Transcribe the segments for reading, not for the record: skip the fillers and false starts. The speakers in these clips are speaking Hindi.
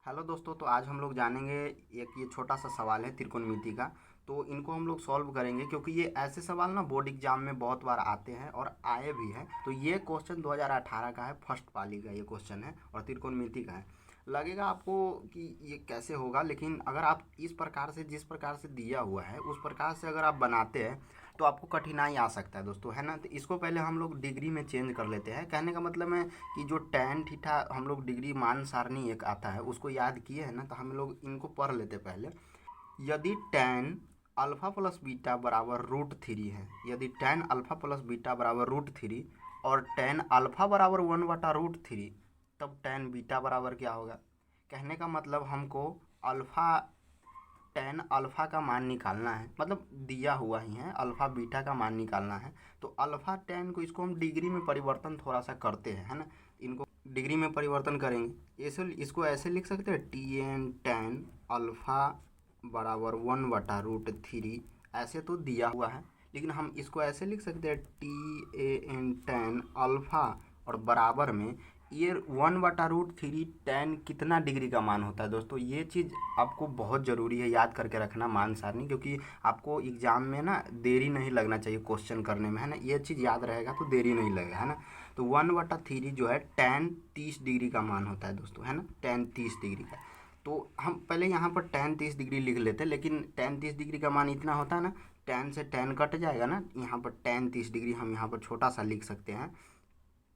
हेलो दोस्तों, तो आज हम लोग जानेंगे एक ये छोटा सा सवाल है त्रिकोणमिति का। तो इनको हम लोग सॉल्व करेंगे क्योंकि ये ऐसे सवाल ना बोर्ड एग्जाम में बहुत बार आते हैं और आए भी हैं। तो ये क्वेश्चन 2018 का है, फर्स्ट पाली का ये क्वेश्चन है और त्रिकोणमिति का है। लगेगा आपको कि ये कैसे होगा, लेकिन अगर आप इस प्रकार से, जिस प्रकार से दिया हुआ है उस प्रकार से अगर आप बनाते हैं तो आपको कठिनाई आ सकता है दोस्तों, है ना। तो इसको पहले हम लोग डिग्री में चेंज कर लेते हैं। कहने का मतलब है कि जो टैन थीटा हम लोग डिग्री मान सारणी एक आता है उसको याद किए हैं ना, तो हम लोग इनको पढ़ लेते पहले। यदि टैन अल्फा प्लस बीटा बराबर रूट थ्री है, यदि टैन अल्फा प्लस बीटा बराबर रूट थ्री और टैन अल्फा बराबर 1/√3, तब टैन बीटा बराबर क्या होगा। कहने का मतलब हमको अल्फा टैन अल्फ़ा का मान निकालना है, मतलब दिया हुआ ही है, अल्फ़ा बीटा का मान निकालना है। तो अल्फ़ा टैन को, इसको हम डिग्री में परिवर्तन थोड़ा सा करते हैं, है ना। इनको डिग्री में परिवर्तन करेंगे, ऐसे इसको ऐसे लिख सकते हैं टी एन टैन अल्फ़ा बराबर 1/√3। ऐसे तो दिया हुआ है, लेकिन हम इसको ऐसे लिख सकते हैं T A N tan alpha और बराबर में ये 1/√3 टैन कितना डिग्री का मान होता है। दोस्तों ये चीज़ आपको बहुत ज़रूरी है याद करके रखना, मान सारणी, क्योंकि आपको एग्जाम में ना देरी नहीं लगना चाहिए क्वेश्चन करने में, है ना। ये चीज़ याद रहेगा तो देरी नहीं लगेगा, है ना। तो 1/3 जो है टैन 30 डिग्री का मान होता है दोस्तों, है ना, टैन 30 डिग्री का। तो हम पहले यहाँ पर टैन 30 डिग्री लिख लेते हैं, लेकिन टैन 30 डिग्री का मान इतना होता है ना, टैन से टैन कट जाएगा ना, यहाँ पर टैन 30 डिग्री हम यहाँ पर छोटा सा लिख सकते हैं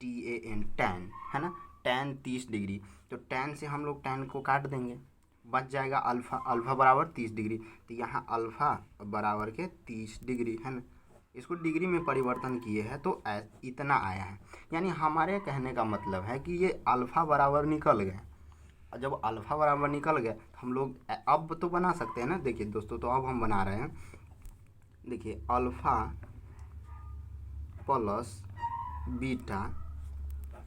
टी ए एन टैन, है ना, टैन 30 डिग्री। तो टैन से हम लोग टैन को काट देंगे, बच जाएगा अल्फ़ा, अल्फ़ा बराबर 30 डिग्री। तो यहाँ अल्फ़ा बराबर के 30 डिग्री, है ना। इसको डिग्री में परिवर्तन किए हैं तो इतना आया है। यानी हमारे कहने का मतलब है कि ये अल्फ़ा बराबर निकल गए। और जब अल्फ़ा बराबर निकल गए तो हम लोग अब तो बना सकते हैं ना। देखिए दोस्तों, तो अब हम बना रहे हैं। देखिए अल्फ़ा प्लस बीटा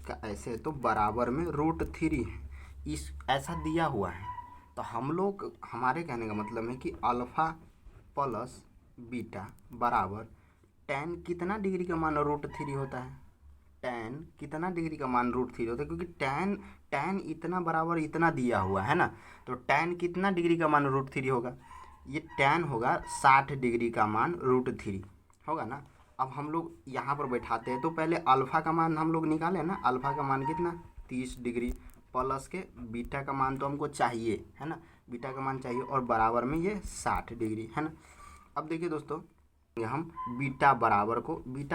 का ऐसे तो बराबर में √3 है, इस ऐसा दिया हुआ है। तो हम लोग, हमारे कहने का मतलब है कि अल्फ़ा प्लस बीटा बराबर टैन कितना डिग्री का मान √3 होता है। टैन कितना डिग्री का मान √3 होता है, क्योंकि टैन टैन इतना बराबर इतना दिया हुआ है ना। तो टैन कितना डिग्री का मान √3 होगा, ये टैन होगा 60 डिग्री का मान √3 होगा ना। अब हम लोग यहाँ पर बैठाते हैं, तो पहले अल्फ़ा का मान हम लोग निकालें ना। अल्फ़ा का मान कितना 30 डिग्री प्लस के बीटा का मान तो हमको चाहिए, है ना, बीटा का मान चाहिए और बराबर में ये 60 डिग्री, है ना। अब देखिए दोस्तों, हम बीटा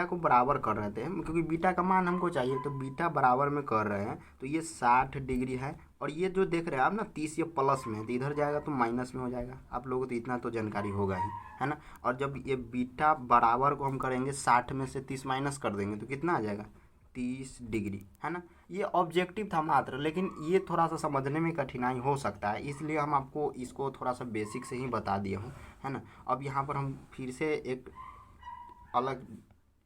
को बराबर कर रहे थे, क्योंकि बीटा का मान हमको चाहिए, तो बीटा बराबर में कर रहे हैं तो ये 60 डिग्री है। और ये जो देख रहे हैं आप ना 30, ये प्लस में है तो इधर जाएगा तो माइनस में हो जाएगा। आप लोगों को तो इतना तो जानकारी होगा ही, है ना। और जब ये बीटा बराबर को हम करेंगे 60 में से 30 माइनस कर देंगे तो कितना आ जाएगा 30 डिग्री, है ना। ये ऑब्जेक्टिव था मात्र, लेकिन ये थोड़ा सा समझने में कठिनाई हो सकता है, इसलिए हम आपको इसको थोड़ा सा बेसिक से ही बता दिए हूँ, है ना। अब यहाँ पर हम फिर से एक अलग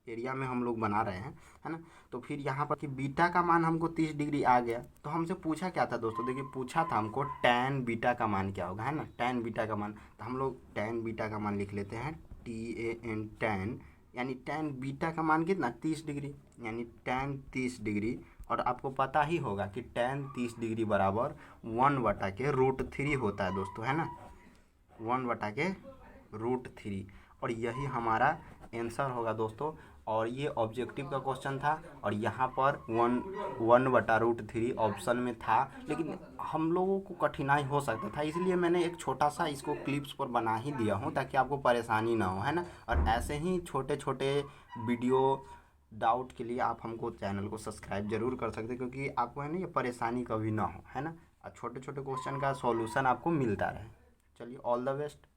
एरिया में हम लोग बना रहे हैं, है ना। तो फिर यहाँ पर कि बीटा का मान हमको 30 डिग्री आ गया, तो हमसे पूछा क्या था दोस्तों, देखिए पूछा था हमको टैन बीटा का मान क्या होगा, है ना, टैन बीटा का मान। तो हम लोग टैन बीटा का मान लिख लेते हैं टी ए एन टैन, यानी टैन बीटा का मान कितना 30 डिग्री, यानी टैन 30 डिग्री। और आपको पता ही होगा कि टैन 30 डिग्री बराबर 1/√3 होता है दोस्तों, है ना, 1/√3। और यही हमारा आंसर होगा दोस्तों। और ये ऑब्जेक्टिव का क्वेश्चन था और यहाँ पर 1/√3 ऑप्शन में था, लेकिन हम लोगों को कठिनाई हो सकता था, इसलिए मैंने एक छोटा सा इसको क्लिप्स पर बना ही दिया हूँ ताकि आपको परेशानी ना हो, है ना। और ऐसे ही छोटे छोटे वीडियो डाउट के लिए आप हमको चैनल को सब्सक्राइब जरूर कर सकते हैं, क्योंकि आपको है ना ये परेशानी कभी ना हो, है ना। और छोटे छोटे क्वेश्चन का सॉल्यूशन आपको मिलता रहे। चलिए, ऑल द बेस्ट।